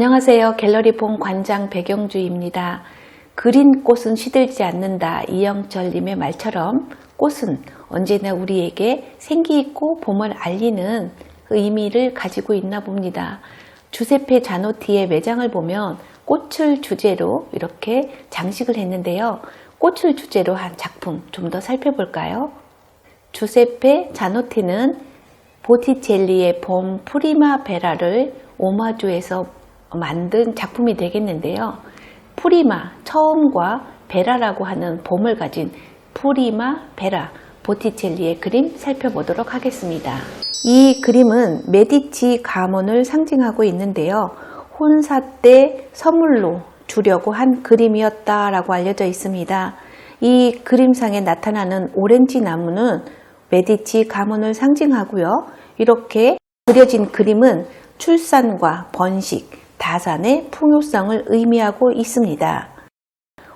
안녕하세요. 갤러리 본 관장 백영주입니다. 그린 꽃은 시들지 않는다. 이영철님의 말처럼 꽃은 언제나 우리에게 생기있고 봄을 알리는 의미를 가지고 있나 봅니다. 주세페 자노티의 매장을 보면 꽃을 주제로 이렇게 장식을 했는데요. 꽃을 주제로 한 작품 좀 더 살펴볼까요? 주세페 자노티는 보티첼리의 봄 프리마베라를 오마주해서 만든 작품이 되겠는데요. 프리마, 처음과 베라라고 하는 봄을 가진 프리마베라, 보티첼리의 그림 살펴보도록 하겠습니다. 이 그림은 메디치 가문을 상징하고 있는데요. 혼사 때 선물로 주려고 한 그림이었다라고 알려져 있습니다. 이 그림상에 나타나는 오렌지 나무는 메디치 가문을 상징하고요. 이렇게 그려진 그림은 출산과 번식, 다산의 풍요성을 의미하고 있습니다.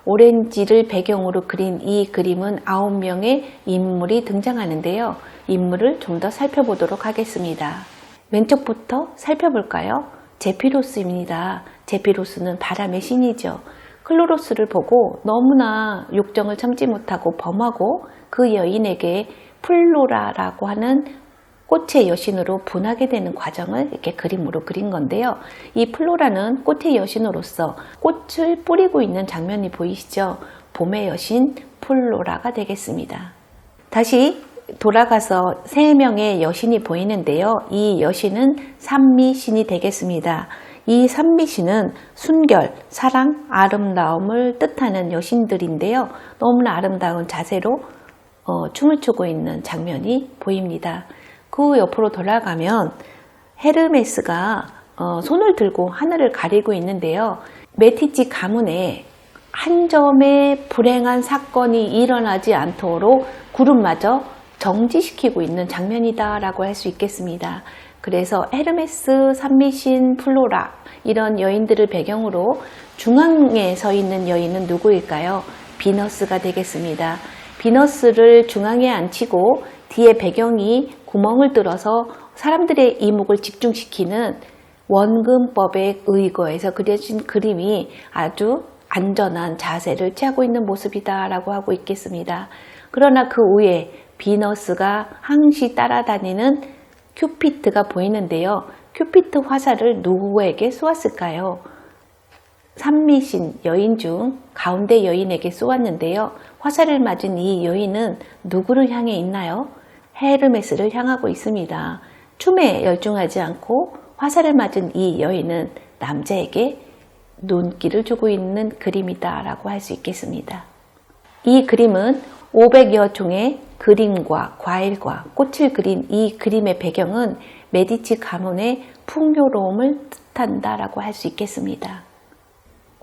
오렌지를 배경으로 그린 이 그림은 9명의 인물이 등장하는데요. 인물을 좀 더 살펴보도록 하겠습니다. 왼쪽부터 살펴볼까요? 제피로스입니다. 제피로스는 바람의 신이죠. 클로로스를 보고 너무나 욕정을 참지 못하고 범하고 그 여인에게 플로라라고 하는 꽃의 여신으로 분하게 되는 과정을 이렇게 그림으로 그린 건데요. 이 플로라는 꽃의 여신으로서 꽃을 뿌리고 있는 장면이 보이시죠? 봄의 여신 플로라가 되겠습니다. 다시 돌아가서 3명의 여신이 보이는데요. 이 여신은 산미신이 되겠습니다. 이 산미신은 순결, 사랑, 아름다움을 뜻하는 여신들인데요. 너무나 아름다운 자세로 춤을 추고 있는 장면이 보입니다. 그 옆으로 돌아가면 헤르메스가 손을 들고 하늘을 가리고 있는데요. 메디치 가문에 한 점의 불행한 사건이 일어나지 않도록 구름마저 정지시키고 있는 장면이다 라고 할 수 있겠습니다. 그래서 헤르메스, 산미신, 플로라 이런 여인들을 배경으로 중앙에 서 있는 여인은 누구일까요? 비너스가 되겠습니다. 비너스를 중앙에 앉히고 뒤에 배경이 구멍을 뚫어서 사람들의 이목을 집중시키는 원근법에 의거해서 그려진 그림이 아주 안전한 자세를 취하고 있는 모습이다 라고 하고 있겠습니다. 그러나 그 위에 비너스가 항시 따라다니는 큐피트가 보이는데요. 큐피트 화살을 누구에게 쏘았을까요? 산미신 여인 중 가운데 여인에게 쏘았는데요. 화살을 맞은 이 여인은 누구를 향해 있나요? 헤르메스를 향하고 있습니다. 춤에 열중하지 않고 화살을 맞은 이 여인은 남자에게 눈길을 주고 있는 그림이다 라고 할 수 있겠습니다. 이 그림은 500여 종의 그림과 과일과 꽃을 그린 이 그림의 배경은 메디치 가문의 풍요로움을 뜻한다 라고 할 수 있겠습니다.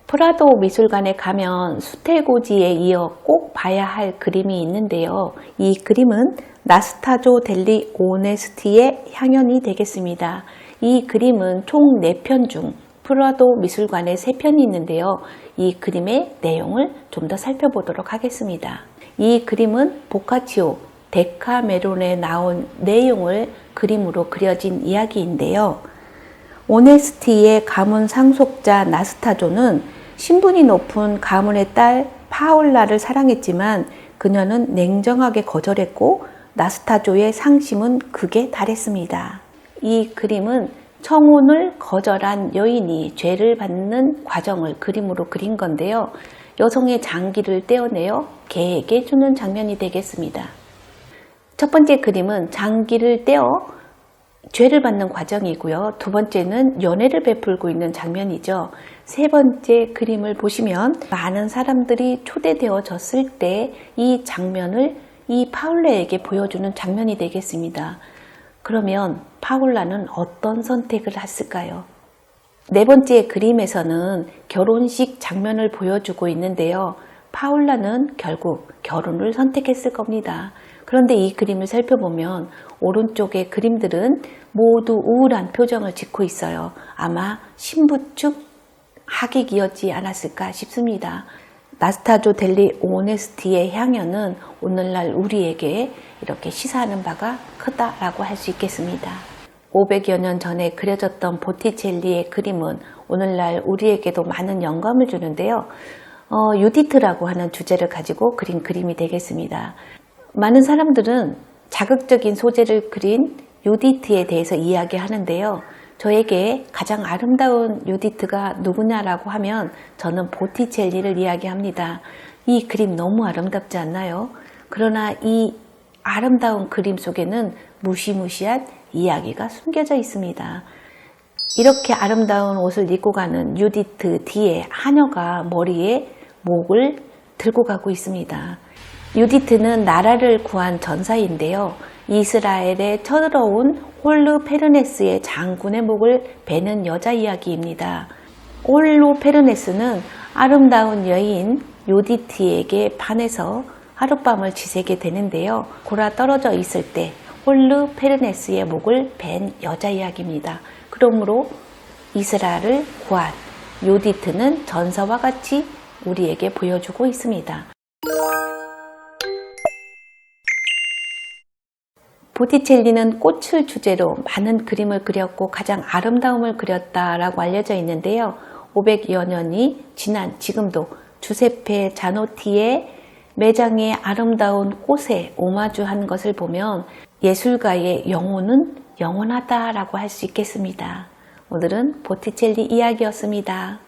프라도 미술관에 가면 수테고지에 이어 꼭 봐야 할 그림이 있는데요. 이 그림은 나스타조 델리 오네스티의 향연이 되겠습니다. 이 그림은 총 4편 중 프라도 미술관에 3편이 있는데요. 이 그림의 내용을 좀 더 살펴보도록 하겠습니다. 이 그림은 보카치오 데카메론에 나온 내용을 그림으로 그려진 이야기인데요. 오네스티의 가문 상속자 나스타조는 신분이 높은 가문의 딸 파울라를 사랑했지만 그녀는 냉정하게 거절했고 나스타조의 상심은 극에 달했습니다. 이 그림은 청혼을 거절한 여인이 죄를 받는 과정을 그림으로 그린 건데요. 여성의 장기를 떼어내어 개에게 주는 장면이 되겠습니다. 첫 번째 그림은 장기를 떼어 죄를 받는 과정이고요. 두 번째는 연애를 베풀고 있는 장면이죠. 세 번째 그림을 보시면 많은 사람들이 초대되어졌을 때 이 장면을 이 파울라에게 보여주는 장면이 되겠습니다. 그러면 파울라는 어떤 선택을 했을까요? 네 번째 그림에서는 결혼식 장면을 보여주고 있는데요. 파울라는 결국 결혼을 선택했을 겁니다. 그런데 이 그림을 살펴보면 오른쪽의 그림들은 모두 우울한 표정을 짓고 있어요. 아마 신부 측 하객이었지 않았을까 싶습니다. 나스타조 델리 오네스티의 향연은 오늘날 우리에게 이렇게 시사하는 바가 크다라고 할 수 있겠습니다. 500여 년 전에 그려졌던 보티첼리의 그림은 오늘날 우리에게도 많은 영감을 주는데요. 유디트라고 하는 주제를 가지고 그린 그림이 되겠습니다. 많은 사람들은 자극적인 소재를 그린 유디트에 대해서 이야기하는데요. 저에게 가장 아름다운 유디트가 누구냐라고 하면 저는 보티첼리를 이야기합니다. 이 그림 너무 아름답지 않나요? 그러나 이 아름다운 그림 속에는 무시무시한 이야기가 숨겨져 있습니다. 이렇게 아름다운 옷을 입고 가는 유디트 뒤에 하녀가 머리에 목을 들고 가고 있습니다. 유디트는 나라를 구한 전사인데요. 이스라엘에 쳐들어온 홀르페르네스의 장군의 목을 베는 여자 이야기입니다. 홀르페르네스는 아름다운 여인 유디트에게 반해서 하룻밤을 지새게 되는데요. 골아 떨어져 있을 때 홀르페르네스의 목을 벤 여자 이야기입니다. 그러므로 이스라엘을 구한 유디트는 전사와 같이 우리에게 보여주고 있습니다. 보티첼리는 꽃을 주제로 많은 그림을 그렸고 가장 아름다움을 그렸다라고 알려져 있는데요. 500여 년이 지난 지금도 주세페 자노티의 매장에 아름다운 꽃에 오마주한 것을 보면 예술가의 영혼은 영원하다라고 할 수 있겠습니다. 오늘은 보티첼리 이야기였습니다.